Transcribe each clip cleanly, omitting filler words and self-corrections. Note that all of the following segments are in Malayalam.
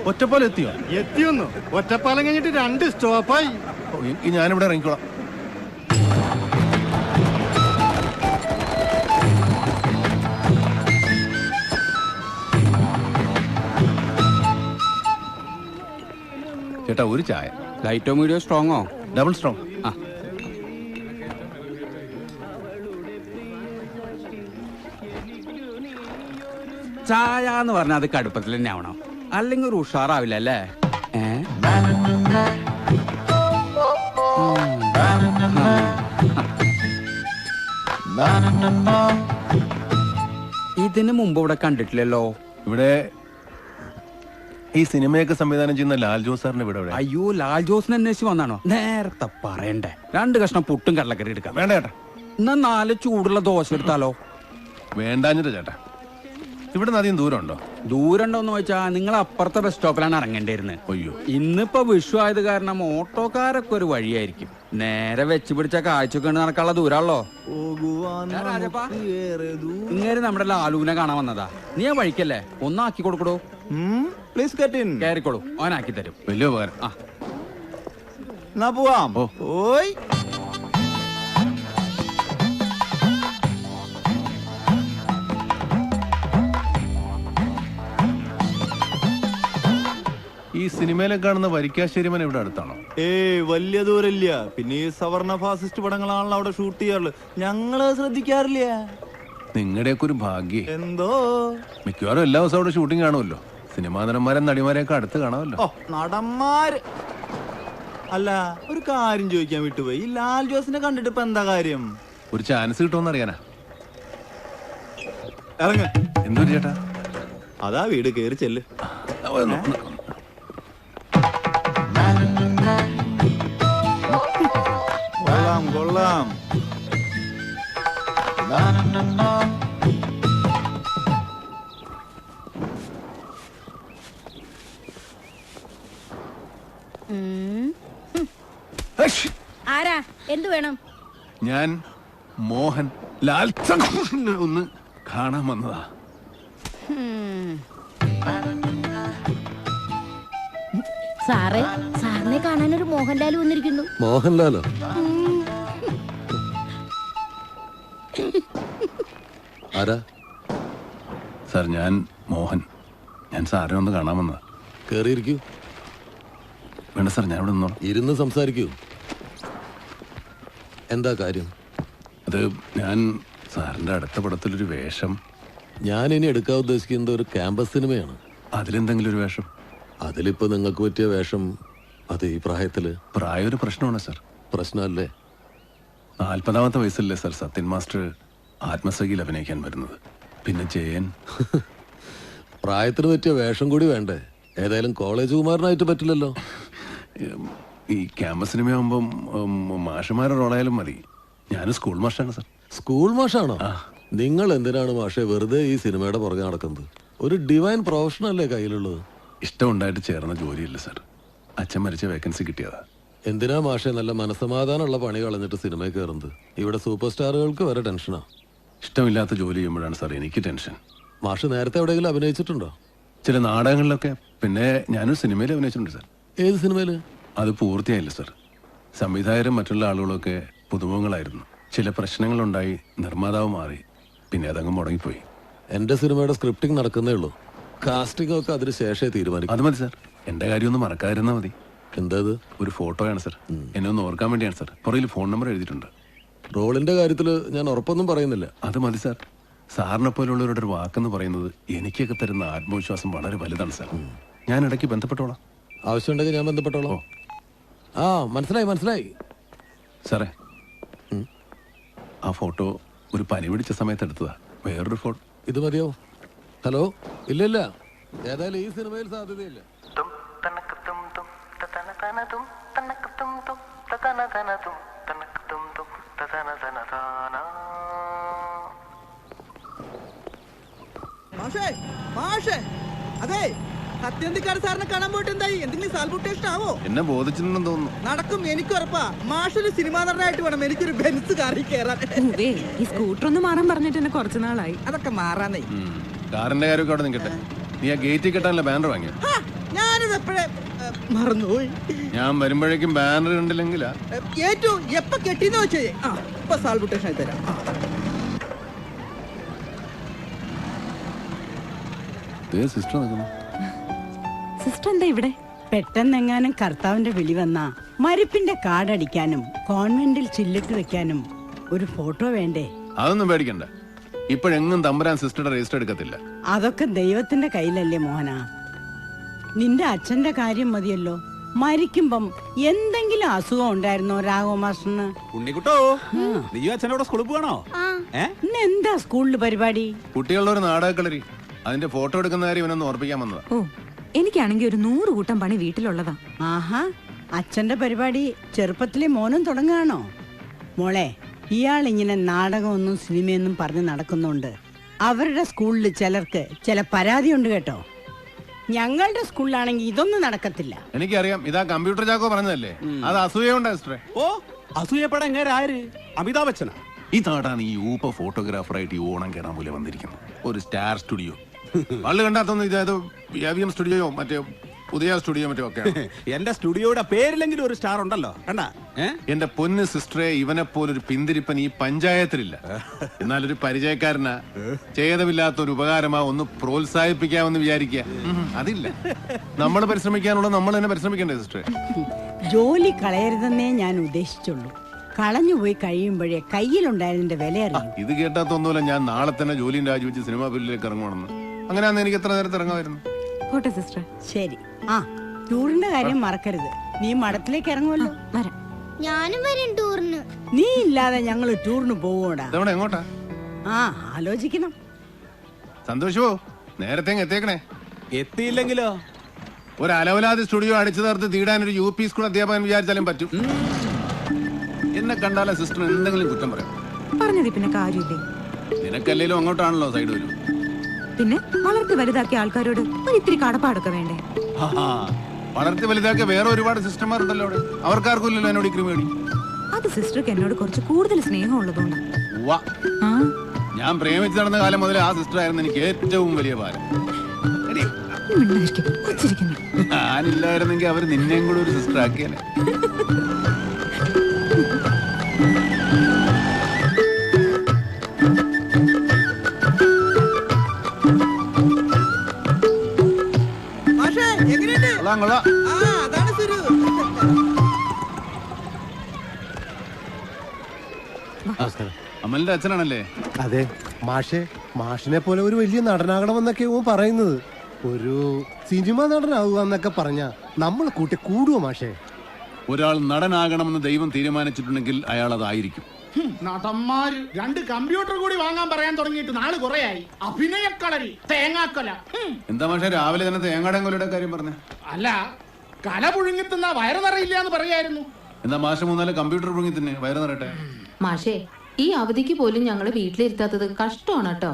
ഒറ്റപ്പാലം എത്തിയോ? എത്തിയൊന്നു. ഒറ്റപ്പാലം കഴിഞ്ഞിട്ട് 2 സ്റ്റോപ്പായി. ഞാനിവിടെ ഇറങ്ങിക്കോളാം. ചേട്ടാ ഒരു ചായ. ലൈറ്റോ മീഡിയോ സ്ട്രോങ്ങോ? Double strong. ആ ചായ എന്ന് പറഞ്ഞാൽ അത് കടുപ്പത്തിൽ തന്നെ ആവണം, അല്ലെങ്കിൽ ഒരു ഉഷാറാവില്ല അല്ലേ? ഇതിന് മുമ്പ് ഇവിടെ കണ്ടിട്ടില്ലല്ലോ. ഇവിടെ ഈ സിനിമയൊക്കെ സംവിധാനം ചെയ്യുന്ന ലാൽ ജോസ് സാറിന് ഇവിടെ. അയ്യോ, ലാൽ ജോസിനെ അന്വേഷിച്ച് വന്നാണോ? നേരത്തെ പറയണ്ടേ. 2 കഷ്ണം പുട്ടും കടലക്കറി എടുക്കാം. വേണ്ട ചേട്ടാ. എന്നാ 4 ചൂടുള്ള ദോശ എടുത്താലോ? വേണ്ടാഞ്ഞിട്ട് ചേട്ടാ. ഇവിടെ നിന്ന് അധികം ദൂരമുണ്ടോ? ദൂരമുണ്ടോന്ന് ചോദിച്ചാ നിങ്ങൾ അപ്പുറത്തെ ബസ് സ്റ്റോപ്പിലാണ് ഇറങ്ങേണ്ടിയിരുന്നത്. അയ്യോ, ഇന്നിപ്പോ വിഷു ആയത് കാരണം ഓട്ടോക്കാരൊക്കെ ഒരു വഴിയായിരിക്കും. നേരെ വെച്ച് പിടിച്ച കാഴ്ചക്ക് നടക്കാനുള്ള ദൂരമല്ലോ. ഇങ്ങനെ നമ്മുടെ ലാലുവിനെ കാണാൻ വന്നതാ. നീ ആ വഴിക്കല്ലേ, ഒന്നാക്കി കൊടുക്കടോ. Please get in. കയറിക്കോളൂ, അവനാക്കി തരും. വലിയ ഉപകാരം. എന്നാ പോവാം. ഓയ് ഈ സിനിമയിലെ കാണുന്ന വരിക്കാശ്ശേരിമൻ ഇവിടെ അടുത്താണോ? വലിയ ദൂരമില്ല. പിന്നെ ഈ സവർണ ഫാസിസ്റ്റ് പടങ്ങളാണല്ലോ അവിടെ ഷൂട്ട് ചെയ്യാറുള്ളത്. ഞങ്ങള് ശ്രദ്ധിക്കാറില്ല. നിങ്ങളുടെയൊക്കെ ഒരു ഭാഗ്യം. എന്തോ മിക്കവാറും എല്ലാ ദിവസവും അവിടെ ഷൂട്ടിംഗ് കാണുമല്ലോ. സിനിമാ നടന്മാരെ നടിമാരെയൊക്കെ അടുത്ത് കാണാമല്ലോ. നടന്മാര് അല്ല, ഒരു കാര്യം ചോദിക്കാൻ വിട്ടുപോയി. ഈ ലാൽ ജോസിനെ കണ്ടിട്ട് ഇപ്പൊ എന്താ കാര്യം? ഒരു ചാൻസ് കിട്ടുമെന്ന് അറിയാനാ. ഇറങ്ങ. എന്തൊരു ചേട്ടാ? അതാ വീട് കേറി ചെല്ല്. കൊള്ളാം കൊള്ളാം. ആരാ? എന്തു വേണം? ഞാൻ മോഹൻ ലാൽ ഒന്ന് കാണാൻ വന്നതാ. സാറേ, സാറിനെ കാണാനൊരു മോഹൻലാൽ വന്നിരിക്കുന്നു. മോഹൻലാലോ? ആരാ? സാർ, ഞാൻ മോഹൻ. ഞാൻ സാറിനെ ഒന്ന് കാണാൻ വന്നതാ. കേറിയിരിക്കൂ. വേണ്ട സാർ, ഞാൻ ഇവിടെ നിന്നോളാം. ഇരുന്ന് സംസാരിക്കൂ. എന്താ കാര്യം? അത് ഞാൻ സാറിന്റെ അടുത്ത പടത്തിലൊരു വേഷം. ഞാൻ ഇനി എടുക്കാൻ ഉദ്ദേശിക്കുന്നത് ഒരു ക്യാമ്പസ് സിനിമയാണ്. അതിലെന്തെങ്കിലും ഒരു വേഷം? അതിലിപ്പോ നിങ്ങൾക്ക് പറ്റിയ വേഷം അത് ഈ പ്രായത്തില്? പ്രായം ഒരു പ്രശ്നമാണ് സാർ. പ്രശ്നമല്ലേ? 40ാമത്തെ വയസ്സല്ലേ സാർ സത്യൻ മാസ്റ്റർ ആത്മസഖിയിൽ അഭിനയിക്കാൻ വരുന്നത്. പിന്നെ ജയൻ. പ്രായത്തിന് പറ്റിയ വേഷം കൂടി വേണ്ടേ? ഏതായാലും കോളേജ് കുമാരനായിട്ട് പറ്റില്ലല്ലോ. ഈ ക്യാമ്പസ് സിനിമയാകുമ്പം മാഷുമാരുടെ റോളായാലും മതി. ഞാൻ സ്കൂൾ മാഷാണ് സാർ. സ്കൂൾ മാഷാണോ? നിങ്ങൾ എന്തിനാണ് മാഷെ വെറുതെ ഈ സിനിമയുടെ പുറകെ നടക്കുന്നത്? ഒരു ഡിവൈൻ പ്രൊഫഷനല്ലേ കയ്യിലുള്ളത്. ഇഷ്ടമുണ്ടായിട്ട് ചേർന്ന ജോലിയില്ല സാർ. അച്ഛൻ മരിച്ച വേക്കൻസി കിട്ടിയതാ. എന്തിനാ മാഷെ നല്ല മനസ്സമാധാനമുള്ള പണി കളഞ്ഞിട്ട് സിനിമയിൽ കയറുന്നത്? ഇവിടെ സൂപ്പർ സ്റ്റാറുകൾക്ക് വരെ ടെൻഷനാ. ഇഷ്ടമില്ലാത്ത ജോലി ചെയ്യുമ്പോഴാണ് സാർ എനിക്ക് ടെൻഷൻ. മാഷ് നേരത്തെ എവിടെയെങ്കിലും അഭിനയിച്ചിട്ടുണ്ടോ? ചില നാടകങ്ങളിലൊക്കെ. പിന്നെ ഞാനൊരു സിനിമയിൽ അഭിനയിച്ചിട്ടുണ്ട് സാർ. ഏത് സിനിമയില്? അത് പൂർത്തിയായില്ല സാർ. സംവിധായകരും മറ്റുള്ള ആളുകളൊക്കെ പുതുമുഖങ്ങളായിരുന്നു. ചില പ്രശ്നങ്ങളുണ്ടായി നിർമ്മാതാവ് മാറി. പിന്നെ അതങ്ങ് മുടങ്ങിപ്പോയി. എന്റെ സിനിമയുടെ സ്ക്രിപ്റ്റിംഗ് നടക്കുന്നേ ഉള്ളൂ. കാസ്റ്റിംഗ് ഒക്കെ അതിന് ശേഷമേ തീരുമാനിക്കും. അത് മതി സാർ. എന്റെ കാര്യം ഒന്ന് മറക്കാതിരുന്നാ മതി. എന്താ? ഒരു ഫോട്ടോയാണ് സാർ. എന്നെ ഒന്ന് ഓർക്കാൻ വേണ്ടിയാണ് സാർ. പുറകിൽ ഫോൺ നമ്പർ എഴുതിയിട്ടുണ്ട്. റോളിന്റെ കാര്യത്തില് ഞാൻ ഉറപ്പൊന്നും പറയുന്നില്ല. അത് മതി സാർ. സാറിനെ പോലുള്ളവരുടെ ഒരു വാക്കെന്ന് പറയുന്നത് എനിക്കൊക്കെ തരുന്ന ആത്മവിശ്വാസം വളരെ വലുതാണ് സാർ. ഞാൻ ഇടയ്ക്ക് ബന്ധപ്പെട്ടോളാം. ആവശ്യമുണ്ടെങ്കിൽ ഞാൻ ബന്ധപ്പെട്ടോളാം. ആ, മനസ്സിലായി. സാറേ, ആ ഫോട്ടോ ഒരു പനി പിടിച്ച സമയത്ത് എടുത്തതാ. വേറൊരു ഫോട്ടോ. ഇത് മതിയോ? ഹലോ? ഇല്ല, ഏതായാലും ഈ സിനിമയിൽ സാധ്യതയില്ല. അതെ, സത്യന്തിക്കാട് സാറിനെ കാണാൻ പോയിട്ട് എന്തായി? എന്തെങ്കിലും സാൽബുട്ടേഷൻ ആവോ? എന്നെ ബോധിച്ചിട്ടുണ്ടെന്ന് തോന്നുന്നു. നടക്കും, എനിക്ക് ഉറപ്പാ. മാഷൊരു സിനിമാ നടനായിട്ട് വേണം എനിക്കൊരു ബെൻസ് കാറിൽ കയറാൻ. ഈ സ്കൂട്ടർ ഒന്ന് മാറാൻ പറഞ്ഞിട്ട് എന്നെ കുറച്ചു നാളായി. അതൊക്കെ മാറാനേ. കാറിന്റെ കാര്യമൊക്കെ അവിടെ നിൽക്കട്ടെ. നീ ആ ഗേറ്റിൽ കെട്ടാനുള്ള ബാനർ വാങ്ങിയോ? ഞാനിത് എപ്പോഴേ മറന്നുപോയി. ഞാൻ വരുമ്പോഴേക്കും ബാനർ കണ്ടില്ലെങ്കിലാ. ഏറ്റവും എപ്പ കെട്ടിന്ന് വെച്ചേ. ഇപ്പൊ സാൽബുട്ടേഷൻ ആയി തരാം. സിസ്റ്റർ നിൽക്കുന്നു. സിസ്റ്റർ എന്താ ഇവിടെ? പെട്ടെന്നെങ്ങാനും കർത്താവിന്റെ വിളി വന്നാ മരിപ്പിന്റെ കാർഡടിക്കാനും കോൺവെന്റിൽ ചില്ലിട്ട് വെക്കാനും ഒരു ഫോട്ടോ വേണ്ടേ? അതൊന്നും പേടിക്കണ്ട. ഇപ്പോഴെങ്ങും തമ്പുരാൻ സിസ്റ്ററുടെ രജിസ്റ്റർ എടുക്കത്തില്ല. അതൊക്കെ ദൈവത്തിന്റെ കയ്യിലല്ലേ മോഹന. നിന്റെ അച്ഛന്റെ കാര്യം മതിയല്ലോ. മരിക്കുമ്പം എന്തെങ്കിലും അസുഖം ഉണ്ടായിരുന്നോ രാഘവ മാസ്റ്ററിന്? ഉണ്ണിക്കുട്ടോ, നീ അച്ഛനോട് സ്കൂളിൽ പോകണോ? ഇന്ന് എന്താ സ്കൂളിൽ പരിപാടി? കുട്ടികളുടെ ഒരു നാടകക്കളരി. അതിന്റെ ഫോട്ടോ എടുക്കുന്ന കാര്യം ഇവനൊന്ന് ഓർപ്പിക്കാൻ വന്നതാ. ഓ, എനിക്കാണെങ്കിൽ ഒരു 100 കൂട്ടം പണി വീട്ടിലുള്ളതാ. ആഹാ, അച്ഛന്റെ പരിപാടി ചെറുപ്പത്തിലെ മോനും തുടങ്ങുകയാണോ? മോളെ, ഇയാൾ ഇങ്ങനെ നാടകമൊന്നും സിനിമയൊന്നും പറഞ്ഞ് നടക്കുന്നുണ്ട്. അവരുടെ സ്കൂളിൽ ചിലർക്ക് ചില പരാതിയുണ്ട് കേട്ടോ. ഞങ്ങളുടെ സ്കൂളിലാണെങ്കിൽ ഇതൊന്നും നടക്കത്തില്ല. എനിക്കറിയാം, ഇതാ കമ്പ്യൂട്ടർ ചാക്കോ പറഞ്ഞതല്ലേ. അത് അസൂയുണ്ടാ സിസ്റ്ററെ? ഓ, അസൂയപ്പെടാൻ എങ്ങനെ ആര്? അമിതാഭ് ബച്ചനാ? ഈ നാടാണ് ഈ ഊപ്പ ഫോട്ടോഗ്രാഫറായിട്ട് ഈ ഓണം കയറാൻ പോലെ വന്നിരിക്കുന്നത്. ഒരു സ്റ്റാർ സ്റ്റുഡിയോ. ആള് കണ്ടാത്തൊന്നും ഇതേതോ AVM സ്റ്റുഡിയോയോ മറ്റേ പുതിയ സ്റ്റുഡിയോ മറ്റോ ഒക്കെ. എന്റെ സ്റ്റുഡിയോയുടെ പേരിലെങ്കിലും ഒരു സ്റ്റാർ ഉണ്ടല്ലോ. കണ്ടാ? എന്റെ പൊന്ന് സിസ്റ്ററെ, ഇവനെ പോലൊരു പിന്തിരിപ്പൻ ഈ പഞ്ചായത്തിലില്ല. എന്നാലൊരു പരിചയക്കാരനാ. ഛേദമില്ലാത്തൊരു ഉപകാരമാ, ഒന്ന് പ്രോത്സാഹിപ്പിക്കാമെന്ന് വിചാരിക്കുക. അതില്ല. നമ്മൾ പരിശ്രമിക്കാനുള്ള നമ്മൾ തന്നെ പരിശ്രമിക്കണ്ടേ സിസ്റ്ററെ? ജോലി കളയരുതെന്നേ ഞാൻ ഉദ്ദേശിച്ചുള്ളൂ. കളഞ്ഞുപോയി കഴിയുമ്പോഴേ കയ്യിലുണ്ടായതിന്റെ വില അറിയും. ഇത് കേട്ടാത്തൊന്നുമില്ല. ഞാൻ നാളെ തന്നെ ജോലിയും രാജിവെച്ച് സിനിമാ ഫീൽഡിലേക്ക് ഇറങ്ങുവാണെന്ന്. അങ്ങനെയാന്ന് എനിക്ക് എത്ര നേരത്തെ ഇറങ്ങാമായിരുന്നു. പോട്ടെ സിസ്റ്റർ. ശരി. ആ, ടൂറിന്റെ കാര്യം മറക്കരുത്. നീ മഠത്തിലേക്ക് ഇറങ്ങുമല്ലോ. വരാം. ഞാനും വരും ടൂറിന്. നീ ഇല്ലാതെ ഞങ്ങള് ടൂറിന് പോവോടാ. ഇതവിടെ എങ്ങോട്ടാ? ആ, ആലോചിക്കണം. സന്തോഷമോ, നേരത്തെ എത്തിയേക്കണേ. എത്തിയില്ലെങ്കിലോ? ഒരു അലവലാതി സ്റ്റുഡിയോ അടിച്ചു തീർത്ത് തീടാൻ ഒരു UP സ്കൂൾ അധ്യാപകൻ വിചാരിച്ചാലും പറ്റും. എന്നെ കണ്ടാലേ സിസ്റ്റർ എന്തെങ്കിലും കുറ്റം പറയാം. പറഞ്ഞത് പിന്നെ കാര്യമില്ലേ? നിനക്കല്ലേലും അങ്ങോട്ടാണല്ലോ സൈഡ് വരും. പിന്നെ വളർത്തി വലുതാക്കിയ ആൾക്കാരോട് ഒരു ഇത്തിരി കടപ്പാടൊക്കെ വേണ്ടേ? വളർത്തി വലുതാക്കിയ വേറെ ഒരുപാട് സിസ്റ്റർമാരുണ്ടല്ലോ അവിടെ. അവർക്കാർക്കും ഇല്ലല്ലോ എന്നോട് ഇക്രി മേടി. അത് സിസ്റ്റർക്ക് എന്നോട് കുറച്ച് കൂടുതൽ സ്നേഹം ഉള്ളതുകൊണ്ടാ. ഞാൻ പ്രേമിച്ച് നടന്ന കാലം മുതലേ ആ സിസ്റ്റർ ആയിരുന്നു എനിക്ക് ഏറ്റവും വലിയ ഭാരം. ഞാനില്ലായിരുന്നെങ്കിൽ അവർ നിന്നെയും കൂടെ ഒരു സിസ്റ്റർ ആക്കിയാലേ. അമലിന്റെ അച്ഛനാണല്ലേ? അതെ മാഷിനെ പോലെ ഒരു വലിയ നടനാകണമെന്നൊക്കെ പറയുന്നത്. ഒരു സിനിമ നടനാവുക എന്നൊക്കെ പറഞ്ഞ നമ്മൾ കൂട്ടി കൂടുവോ മാഷേ? ഒരാൾ നടനാകണമെന്ന് ദൈവം തീരുമാനിച്ചിട്ടുണ്ടെങ്കിൽ അയാൾ അതായിരിക്കും. നടന്മാര് 2 കമ്പ്യൂട്ടർ കൂടി വാങ്ങാൻ പറയാൻ തുടങ്ങിയിട്ട് നാള് കുറയായി. അഭിനയക്കളരി, തേങ്ങാക്കൊല. എന്താ മാഷേ രാവിലെ തന്നെ തേങ്ങാടൻകൊലയുടെ കാര്യം പറഞ്ഞേ? അല്ല, കല പുഴുങ്ങി തിന്നാ വയറ് നിറയില്ല എന്ന് പറയായിരുന്നു. എന്താ മാഷ 3-4 കമ്പ്യൂട്ടർ പുഴുങ്ങി തിന്നെ വയറ് നിറയട്ടെ? മാഷേ, ഈ അവധിക്ക് പോലും ഞങ്ങള് വീട്ടിലിരുത്താത്തത് കഷ്ടമാണ് കേട്ടോ.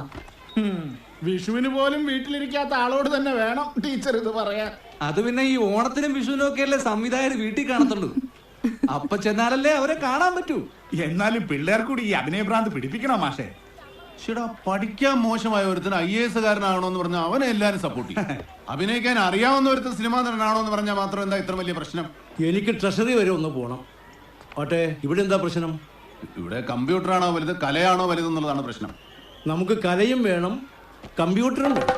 വിഷുവിന് പോലും വീട്ടിലിരിക്കാത്ത ആളോട് തന്നെ വേണം ടീച്ചർ ഇത് പറയാൻ. അത് പിന്നെ ഈ ഓണത്തിനും വിഷുവിനും ഒക്കെ അല്ലേ സംവിധായകർ വീട്ടിൽ കാണത്തുള്ളൂ. അപ്പൊ ചെന്നാലല്ലേ അവരെ കാണാൻ പറ്റൂ. എന്നാലും പിള്ളേർ കൂടി ഈ അഭിനയഭ്രാന്ത് പിടിപ്പിക്കണോ മാഷേ? ചേട്ടാ, പഠിക്കാൻ മോശമായ ഒരുത്തിന് IAS കാരനാണോന്ന് പറഞ്ഞാൽ അവനെ എല്ലാരും സപ്പോർട്ട് ചെയ്യും. അഭിനയിക്കാൻ അറിയാവുന്ന ഒരുത്തിന് സിനിമാ നടനാണോ എന്ന് പറഞ്ഞാൽ മാത്രം എന്താ ഇത്ര വലിയ പ്രശ്നം? എനിക്ക് ട്രഷറി വരെ ഒന്ന് പോണം. ഓട്ടെ, ഇവിടെ എന്താ പ്രശ്നം? ഇവിടെ കമ്പ്യൂട്ടറാണോ വലുത് കലയാണോ വലുതെന്നുള്ളതാണ് പ്രശ്നം. നമുക്ക് കലയും വേണം, കമ്പ്യൂട്ടറും വേണം.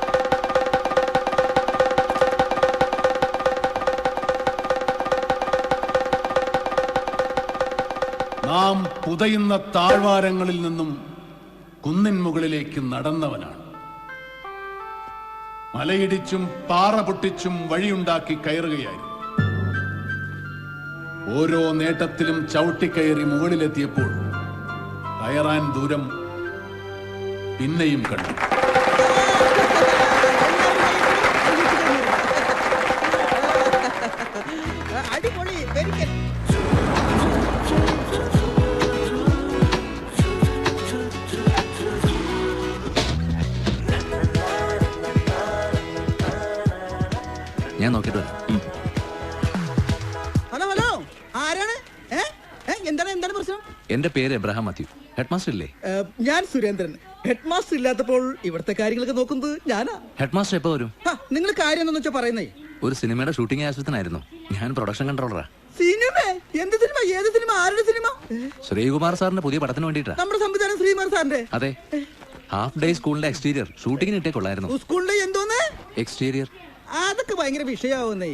നാം പുതയുന്ന താഴ്വാരങ്ങളിൽ നിന്നും കുന്നിൻ മുകളിലേക്ക് നടന്നവനാണ്. മലയിടിച്ചും പാറ പൊട്ടിച്ചും വഴിയുണ്ടാക്കി കയറുകയായി. ഓരോ നേട്ടത്തിലും ചവിട്ടിക്കയറി മുകളിലെത്തിയപ്പോൾ കയറാൻ ദൂരം പിന്നെയും കണ്ടു. അടിപൊളി. ഞാൻ നോക്കിട്ട് വരാം. ഹലോ ഹലോ, ആരാണ്? എന്താണ് പ്രശ്നം? എന്റെ പേര് എബ്രഹാം മാത്യു. ഹെഡ് മാസ്റ്റർ ഇല്ലേ? ഞാൻ സുരേന്ദ്രൻ. ഹെഡ് മാസ്റ്റർ ഇല്ലാത്തപ്പോൾ ഇവിടുത്തെ കാര്യങ്ങളൊക്കെ നോക്കുന്നത് ഞാനാ. ഹെഡ് മാസ്റ്റർ എപ്പോ വരും? നിങ്ങൾ കാര്യം എന്താണെന്ന് വെച്ചാ പറയുന്നേ. ഒരു സിനിമയുടെ ഷൂട്ടിംഗ് ആവശ്യത്തിനായിരുന്നു. ഞാൻ പ്രൊഡക്ഷൻ കൺട്രോളറാ. സിനിമ? എന്ത് സിനിമ? ഏത് സിനിമ? ആരുടെ സിനിമ? ശ്രീകുമാർ സാറിന്റെ പുതിയ പടത്തിന് വേണ്ടിട്ടാ. നമ്മുടെ സംവിധാനം ശ്രീകുമാർ സാറിന്റെ? അതെ. ഹാഫ് ഡേ സ്കൂളിന്റെ എക്സ്റ്റീരിയർ ഷൂട്ടിങ്ങിന് ഇട്ടേ കൊള്ളായിരുന്നു. സ്കൂളിലെ എന്തോന്ന് എക്സ്റ്റീരിയർ? അതൊക്കെ ഭയങ്കര വിഷയാവുന്നേ.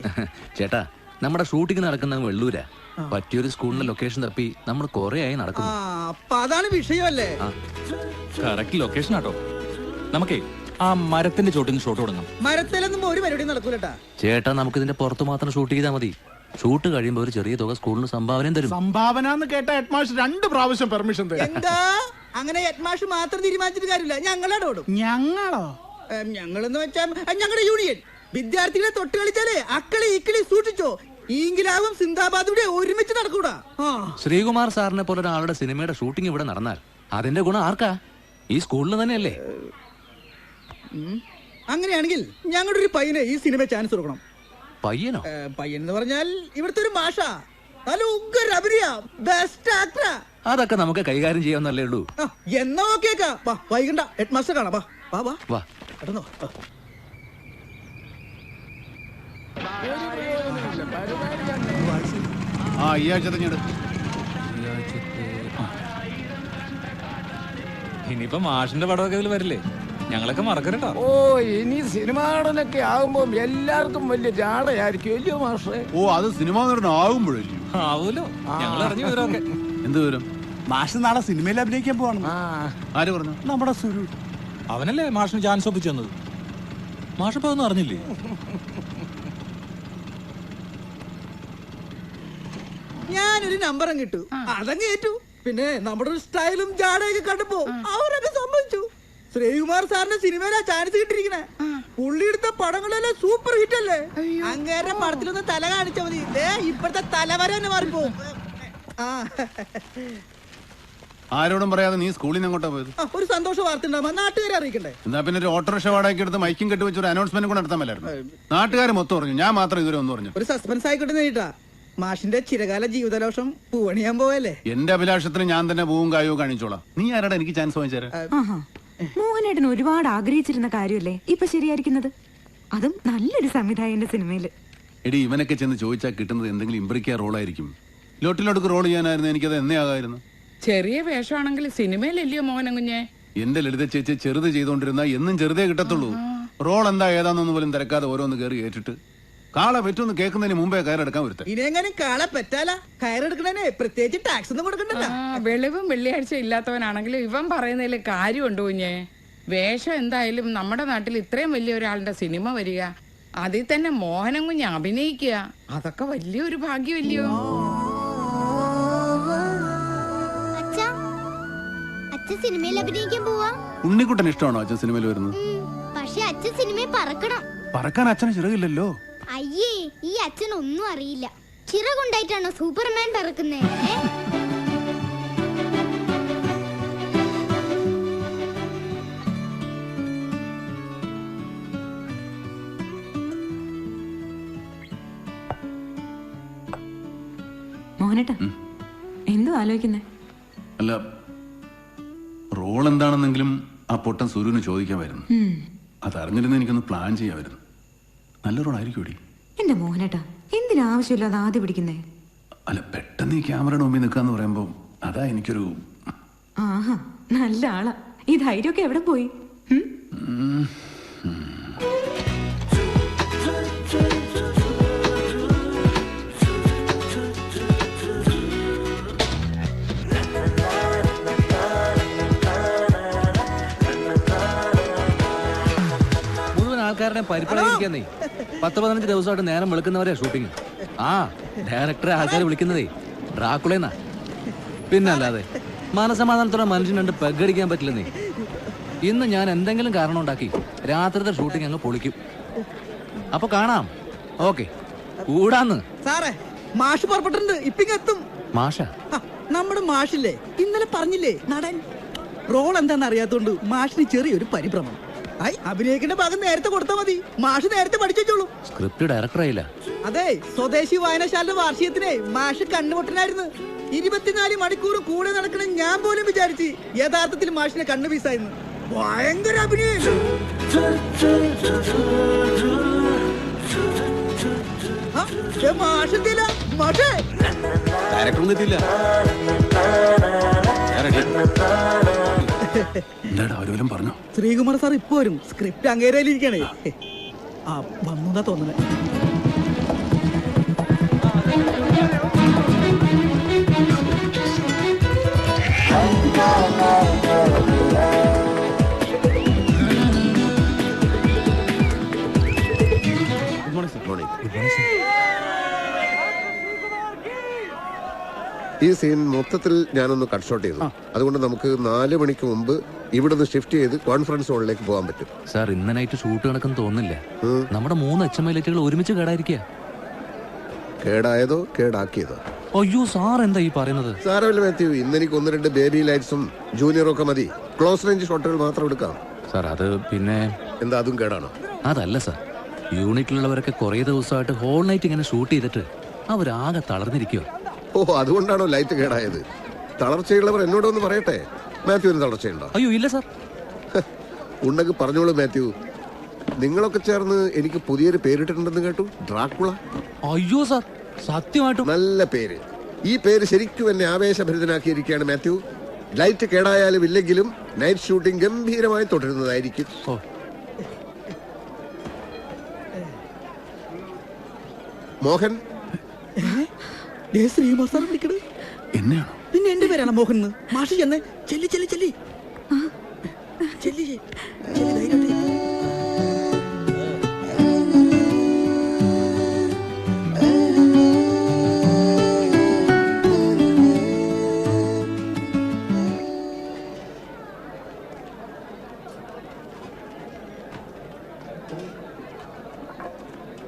ചേട്ടാ, നമ്മുടെ ഷൂട്ടിംഗ് നടക്കുന്ന വെള്ളൂരാ. പറ്റിയൊരു സ്കൂളിന്റെ ലൊക്കേഷൻ തപ്പി നമ്മൾ കൊറേ ആയി നടക്കുന്നു. അപ്പൊ അതാണ് വിഷയമല്ലേ? കറക്റ്റ് ലൊക്കേഷൻ ആട്ടോ. നമുക്കേ ആ മരത്തിന്റെ ചോട്ടിന് ഷോട്ട് തുടങ്ങാം. മരത്തിലൊന്നും ഒരു പരിപാടി നടക്കൂലട്ടാ. ചേട്ടാ, നമുക്ക് ഇതിന്റെ പുറത്ത് മാത്രം ഷൂട്ട് ചെയ്താൽ മതി. ഷൂട്ട് കഴിയുമ്പോൾ ഒരു ചെറിയ തുക സ്കൂളിന് സംഭാവന തരും. സംഭാവന എന്ന് കേട്ട ഹെഡ് മാസ്റ്റർ 2 പ്രാവശ്യം പെർമിഷൻ തരും. എന്താ അങ്ങനെ ഹെഡ് മാസ്റ്റർ മാത്രം തീരുമാനിച്ചിട്ട് കാര്യമില്ല. ഞങ്ങളോടും. ഞങ്ങളോ? ഞങ്ങളെന്ന് വെച്ചാ ഞങ്ങളുടെ യൂണിയൻ. വിദ്യാർത്ഥികളെ തൊട്ട് കളിച്ചാലേ അക്കളി ഇക്കളി സൂക്ഷിച്ചോ. ഈങ്കിലാവും സിന്ദാബാദൂടെ ഒരുമിച്ച് നടക്കൂടാ. ശ്രീകുമാർ സാറിനെ പോലെ ഒരാളുടെ സിനിമയുടെ ഷൂട്ടിംഗ് ഇവിടെ നടന്നാൽ അതിന്റെ ഗുണം ആർക്കാ? ഈ സ്കൂളിന് തന്നെയല്ലേ? അങ്ങനെയാണെങ്കിൽ ഞങ്ങളുടെ ഒരു പയ്യനെ ഈ സിനിമ ചാൻസ് കൊടുക്കണം. പയ്യനോ? പയ്യൻ എന്ന് പറഞ്ഞാൽ ഇവിടുത്തെ ഒരു മാഷ. നല്ല ഉഗ്ര അഭിനയ, ബെസ്റ്റ് ആക്ടറാ. അതൊക്കെ നമുക്ക് കൈകാര്യം ചെയ്യാവുന്നല്ലേ ഉള്ളൂ. എന്നാ ഓക്കേക്കാ. വൈകണ്ട, ഹെഡ് മാസ്റ്റർ കാണാം. വാ വാ വാ. പെട്ടെന്നോ. ഈ ആഴ്ച തെഞ്ഞെടു. ഇനിയിപ്പോ മാഷിന്റെ പടമൊക്കെ ഇതിൽ വരില്ലേ? ഞങ്ങളൊക്കെ മറക്കരുട്ടോ. ഓ, ഇനി സിനിമ നടനൊക്കെ ആകുമ്പോ എല്ലാവർക്കും വലിയ ജാടയായിരിക്കും അല്ലയോ മാഷേ? ഓ, അത് സിനിമ നടൻ ആകുമ്പോഴല്ലോ. ആവൂലോ, ഞങ്ങൾ അറിഞ്ഞു വിവരമൊക്കെ. എന്ത് വിവരം? മാഷ് നാളെ സിനിമയിൽ അഭിനയിക്കാൻ പോവാണ്. ആര് പറഞ്ഞു? നമ്മുടെ സുരു. അവനല്ലേ മാഷിന് ചാൻസ് ഒപ്പിച്ചു തന്നത്. മാഷിപ്പോ ഒന്നും അറിഞ്ഞില്ലേ? ഞാനൊരു നമ്പറും കിട്ടു, അതങ്ങ് ഏറ്റു. പിന്നെ നമ്മുടെ ഒരു സ്റ്റൈലും ജാടയൊക്കെ കണ്ടപ്പോ അവരൊക്കെ സമ്മതിച്ചു. ശ്രീകുമാർ സാറിന്റെ സിനിമയിലാ ചാൻസ് കിട്ടിയിരിക്കണേ. പുള്ളി എടുത്ത പടങ്ങളെല്ലാം സൂപ്പർ ഹിറ്റ് അല്ലേ? അങ്ങേരുടെ പടത്തിലൊന്ന് തല കാണിച്ചാ മതി, ഇപ്പോഴത്തെ തലവര തന്നെ മാറിപ്പോ. ആരോടും പറയാതെ നീ സ്കൂളിൽ നിന്ന് അങ്ങോട്ടാ പോയത്? ഒരു സന്തോഷ വാർത്ത ഉണ്ടാവുമ്പോ നാട്ടുകാരെ അറിയിക്കണ്ടേ? എന്നാ പിന്നെ ഒരു ഓട്ടോറിക്ഷ വാടകയ്ക്ക് എടുത്ത് മൈക്കും കെട്ടി വെച്ച് ഒരു അനൗൺസ്മെന്റ് കൂടെ നടത്താൻ പറ്റായിരുന്നു. നാട്ടുകാർ മൊത്തം പറഞ്ഞു, ഞാൻ മാത്രം ഇതുവരെ ഒന്നും പറഞ്ഞു. ഒരു സസ്പെൻസ് ആയിക്കോട്ടെ നേരിട്ടാ. മാഷിന്റെ ചിരകാല ജീവിതലോഷം പൂവണിയാൻ പോവല്ലേ? എന്റെ അഭിലാഷത്തിന് ഞാൻ തന്നെ പൂവും കായവും കാണിച്ചോളാം. നീ ആരാടാ എനിക്ക് ചാൻസ് വാങ്ങിച്ചേരാ? മോഹനേട്ടൻ ഒരുപാട് ആഗ്രഹിച്ചിരുന്ന കാര്യമല്ലേ ഇപ്പൊ ശരിയായിരിക്കുന്നത്? അതും നല്ലൊരു സംവിധായകന്റെ സിനിമയില്. എടി, ഇവനൊക്കെ ചെന്ന് ചോദിച്ചാൽ കിട്ടുന്നത് എന്തെങ്കിലും ഇമ്പ്രിക്ക റോളായിരിക്കും. ലോട്ടിലോട്ട് റോൾ ചെയ്യാനായിരുന്നു, എനിക്കത് എന്നേ ആകായിരുന്നു. ചെറിയ വേഷമാണെങ്കിൽ സിനിമയിലല്ലയോ മോഹനം കുഞ്ഞെ? എന്റെ ലളിത ചേച്ചി ചെറുത് ചെയ്തോണ്ടിരുന്ന എന്നും ചെറുതേ കിട്ടത്തുള്ളൂ. റോൾ എന്താ ഏതാന്നൊന്നും പോലും തിരക്കാതെ ഓരോന്ന് കയറി ഏറ്റിട്ട് കാള പറ്റൂന്ന് കേൾക്കുന്നതിന് മുമ്പേ കയറെടുക്കാൻ വരുത്ത. ഇനിയെങ്ങനെ കാള പറ്റാല? കയറെടുക്കണേ പ്രത്യേകിച്ച് ടാക്സ് ഒന്നും കൊടുക്കണ്ടല്ല. വെളിവും വെള്ളിയാഴ്ച ഇല്ലാത്തവനാണെങ്കിലും ഇവൻ പറയുന്നതിൽ കാര്യമുണ്ട് കുഞ്ഞെ. വേഷം എന്തായാലും നമ്മുടെ നാട്ടിൽ ഇത്രയും വലിയ ഒരാളുടെ സിനിമ വരിക, അതിൽ തന്നെ മോഹനം കുഞ്ഞ് അഭിനയിക്കുക, അതൊക്കെ വലിയൊരു ഭാഗ്യമല്ലയോ? അച്ഛൻ സിനിമയിൽ അഭിനയിക്കാൻ പോവാ. ഉണ്ണിക്കുട്ടൻ ഇഷ്ടമാണോ അച്ഛൻ സിനിമയിൽ വരുന്നത്? പക്ഷെ അച്ഛൻ സിനിമയിൽ പറക്കണം. പറക്കാൻ അച്ഛന് ചിറകില്ലല്ലോ. അയ്യേ, ഈ അച്ഛൻ ഒന്നും അറിയില്ല. ചിറകുണ്ടായിട്ടാണോ സൂപ്പർമാൻ പറക്കുന്നേ? മോഹനേട്ടാ, എന്തോ ആലോചിക്കുന്നേ? അല്ല, റോൾ എന്താണെന്നെങ്കിലും ആ പൊട്ടൻ സൂര്യന് ചോദിക്കാമായിരുന്നു. അതറിഞ്ഞിരുന്ന എനിക്കൊന്ന് പ്ലാൻ ചെയ്യാമായിരുന്നു. നല്ല റോളായിരിക്കും. എന്റെ മോഹനേട്ടാ, എന്തിനാവശ്യമില്ലാതെ ആദ്യം പിടിക്കുന്നേ? അല്ല, പെട്ടെന്ന് ഈ ക്യാമറയുടെ മുമ്പിൽ നിൽക്കാന്ന് പറയുമ്പോ അതാ എനിക്കൊരു. ആഹാ, നല്ല ആളാ. ഈ ധൈര്യമൊക്കെ എവിടെ പോയി? ആൾക്കാരുടെ പരിപാടിയിരിക്കുന്നേ 10-15 ദിവസമായിട്ട് നേരം വിളിക്കുന്നവരെ ഷൂട്ടിങ്. ആ ഡയറക്ടറെ ആൾക്കാർ വിളിക്കുന്നതേ ഡ്രാക്കുളേന്നാ. പിന്നല്ലാതെ മനസമാധാനത്തോടെ മനുഷ്യൻ കണ്ട് പെഗടിക്കാൻ പറ്റില്ലെന്നേ. ഇന്ന് ഞാൻ എന്തെങ്കിലും കാരണം ഉണ്ടാക്കി രാത്രിത്തെ ഷൂട്ടിംഗ് അങ്ങ് പൊളിക്കും. അപ്പൊ കാണാം. ഓക്കെ, കൂടാന്ന്. സാറേ, മാഷ് പുറപ്പെട്ടിട്ടുണ്ട്. ഇപ്പിങ്ങെത്തും. മാഷ? നമ്മുടെ മാഷില്ലേ, ഇന്നലെ പറഞ്ഞില്ലേ നടൻ. റോൾ എന്താന്ന് അറിയാത്തോണ്ട് മാഷിന് ചെറിയൊരു പരിഭ്രമം. അഭിനയിക്കേണ്ട ഭാഗം നേരത്തെ കൊടുത്താൽ മതി. മാഷ് നേരത്തെ പഠിച്ചോളൂ. സ്ക്രിപ്റ്റ് ഡയറക്ടർ ആയില്ല. അതെ, സ്വദേശി വായനശാലയുടെ വാർഷികത്തിനെ മാഷ് കണ്ണുപൊട്ടനായിരുന്നു. 24 മണിക്കൂർ കൂടെ നടക്കണം ഞാൻ പോലും വിചാരിച്ച്. യഥാർത്ഥത്തിൽ മാഷിനെ കണ്ണു പീസായിരുന്നു. ഭയങ്കര അഭിനയം. മാഷെത്തില്ല. മാഷേ ഡയറക്ടറൊന്നും എത്തിയില്ല. പറഞ്ഞു ശ്രീകുമാർ സാർ ഇപ്പൊ വരും. സ്ക്രിപ്റ്റ് അങ്ങേരയിലിരിക്കണേ. ആ വന്നുന്നാ തോന്നുന്നേ. ഈ സീൻ മൊത്തത്തിൽ ഞാനൊന്ന് കട്ട് ഷോട്ട് ചെയ്തു. അതുകൊണ്ട് നമുക്ക് 4 മണിക്ക് മുമ്പ് ഇവിടുന്ന് ഷിഫ്റ്റ് ചെയ്ത് കോൺഫറൻസ് ഹാളിലേക്ക് പോകാൻ പറ്റും. സാർ ഇന്ന് നൈറ്റ് ഷൂട്ട് കണക്കെന്ന് തോന്നുന്നില്ല. നമ്മുടെ 3 HMI ഒരുമിച്ച് കേടായിരിക്കുക. കേടായതോ കേടാക്കിയതോ? അയ്യോ സാർ എന്താ ഈ പറയുന്നത്? സാരമില്ല മാത്യു, ഇന്ന് എനിക്ക് 1-2 ബേബി ലൈറ്റ്സും ജൂനിയറും ഒക്കെ മതി. ക്ലോസ് റേഞ്ച് ഷോട്ടുകൾ മാത്രം എടുക്കാം. സാർ അത് പിന്നെ എന്താ അതും കേടാണോ? അതല്ല സാർ, യൂണിറ്റിലുള്ളവരൊക്കെ കുറെ ദിവസമായിട്ട് ഹോൾ നൈറ്റ് ഇങ്ങനെ ഷൂട്ട് ചെയ്തിട്ട് അവരാകെ തളർന്നിരിക്കുക. ഓ, അതുകൊണ്ടാണോ ലൈറ്റ് കേടായത്? തളർച്ചയുള്ളവർ എന്നോടൊന്ന് പറയട്ടെ. മാത്യുവിന് തളർച്ചയുണ്ടോ? അയ്യോ ഇല്ല സാർ. ഉണ്ടെങ്കിൽ പറഞ്ഞോളൂ മാത്യു. നിങ്ങളൊക്കെ ചേർന്ന് എനിക്ക് പുതിയൊരു പേരിട്ടിട്ടുണ്ടെന്ന് കേട്ടു, ഡ്രാക്കുള. അയ്യോ സാർ, സത്യമായിട്ടും നല്ല പേര്. ഈ പേര് ശരിക്കും എന്നെ ആവേശഭരിതനാക്കിയിരിക്കുകയാണ് മാത്യു. ലൈറ്റ് കേടായാലും ഇല്ലെങ്കിലും നൈറ്റ് ഷൂട്ടിംഗ് ഗംഭീരമായി തുടരുന്നതായിരിക്കും. മോഹൻ, ശ്രീകുമാർ സാർ വിളിക്കണത് എന്നെയാണോ? പിന്നെ എന്റെ പേരാണ് മോഹൻ. മാഷി ചെന്ന് ചെല്ലി ചെല്ലി ചെല്ലി ചെല്ലി ധൈര്യം.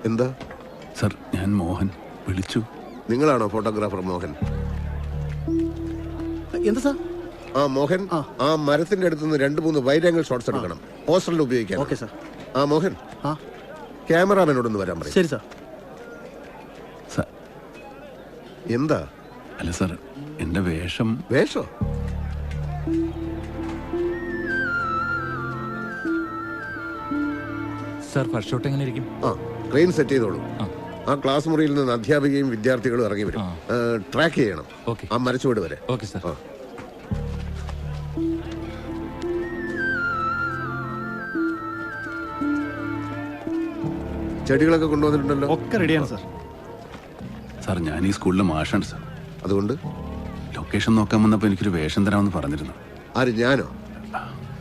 എന്താ സർ? ഞാൻ മോഹൻ വിളിച്ചു. നിങ്ങളാണോ ഫോട്ടോഗ്രാഫർ മോഹൻ? എന്താ സാർ? ആ മോഹൻ, ആ മരത്തിന്റെ അടുത്ത് നിന്ന് 2-3 വൈഡ് ആംഗിൾ ഷോട്ട്സ് എടുക്കണം. പോസ്റ്ററിൽ ഉപയോഗിക്കാം. Okay sir. ആ മോഹൻ, ക്യാമറാമാനോടൊന്ന് വരാൻ പറയും. ശരി സാർ. എന്താ? അല്ല സാർ, എന്റെ വേഷം. വേഷോ? സാർ ഫസ്റ്റ് ഷോട്ട് എങ്ങനെ ഇരിക്കും? ആ ട്രെയിൻ സെറ്റ് ചെയ്തോളൂ. ആ ക്ലാസ് മുറിയിൽ നിന്ന് അധ്യാപികയും വിദ്യാർത്ഥികളും ഇറങ്ങി വരും. ട്രാക്ക് ചെയ്യണം ആ മരച്ചുവട് വരെ. Okay sir. ചെടികളൊക്കെ കൊണ്ടുവന്നിട്ടുണ്ടല്ലോ? ഒക്കെ റെഡിയാണ് സാർ. സാർ, ഞാൻ ഈ സ്കൂളിലെ മാഷാണ് സാർ. അതുകൊണ്ട് ലൊക്കേഷൻ നോക്കാൻ വന്നപ്പോ എനിക്കൊരു വേഷം തരാമെന്ന് പറഞ്ഞിരുന്നു. ആര്? ഞാനോ?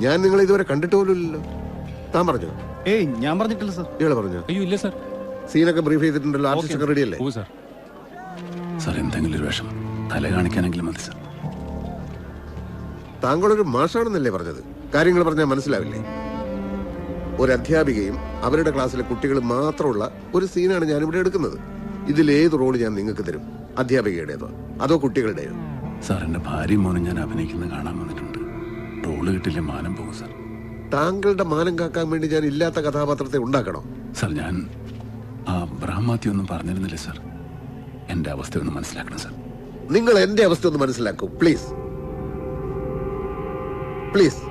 ഞാൻ നിങ്ങളെ ഇതുവരെ കണ്ടിട്ട് പോലുമില്ലല്ലോ. താൻ പറഞ്ഞോ? ഏയ്, ഞാൻ പറഞ്ഞിട്ടില്ല സാർ. ഇയാളെ പറഞ്ഞോ? അയ്യോ ഇല്ല സാർ. സീനൊക്കെ ബ്രീഫ് ചെയ്തിട്ടുണ്ടല്ലോ. ആർട്ടിസ്റ്റ് ഒക്കെ റെഡി അല്ലേ? സാർ, എന്തെങ്കിലും ഒരു വേഷം തല കാണിക്കാനെങ്കിലും മതി സാർ. താങ്കളൊരു മാഷാണെന്നല്ലേ പറഞ്ഞത്? കാര്യങ്ങൾ പറഞ്ഞാൽ മനസ്സിലാവില്ലേ? ഒരു അധ്യാപികയും അവരുടെ ക്ലാസ്സിലെ കുട്ടികൾ മാത്രമുള്ള ഒരു സീനാണ് ഞാനിവിടെ എടുക്കുന്നത്. ഇതിലേത് റോള് ഞാൻ നിങ്ങൾക്ക് തരും? അധ്യാപികയുടേതോ അതോ കുട്ടികളുടെയോ? സാർ, എന്റെ ഭാര്യയും മോനും ഞാൻ അഭിനയിക്കുന്നത് കാണാൻ വന്നിട്ടുണ്ട്. റോള് കിട്ടില്ല മാനം പോകും സാർ. താങ്കളുടെ മാനം കാക്കാൻ വേണ്ടി ഞാൻ ഇല്ലാത്ത കഥാപാത്രത്തെ ഉണ്ടാക്കണോ? സാർ, ഞാൻ ആ ബ്രാഹ്മാത്തി ഒന്നും പറഞ്ഞിരുന്നില്ലേ സാർ? എന്റെ അവസ്ഥ ഒന്ന് മനസ്സിലാക്കണം സാർ. നിങ്ങൾ എന്റെ അവസ്ഥ ഒന്ന് മനസ്സിലാക്കൂ പ്ലീസ്. പ്ലീസ്.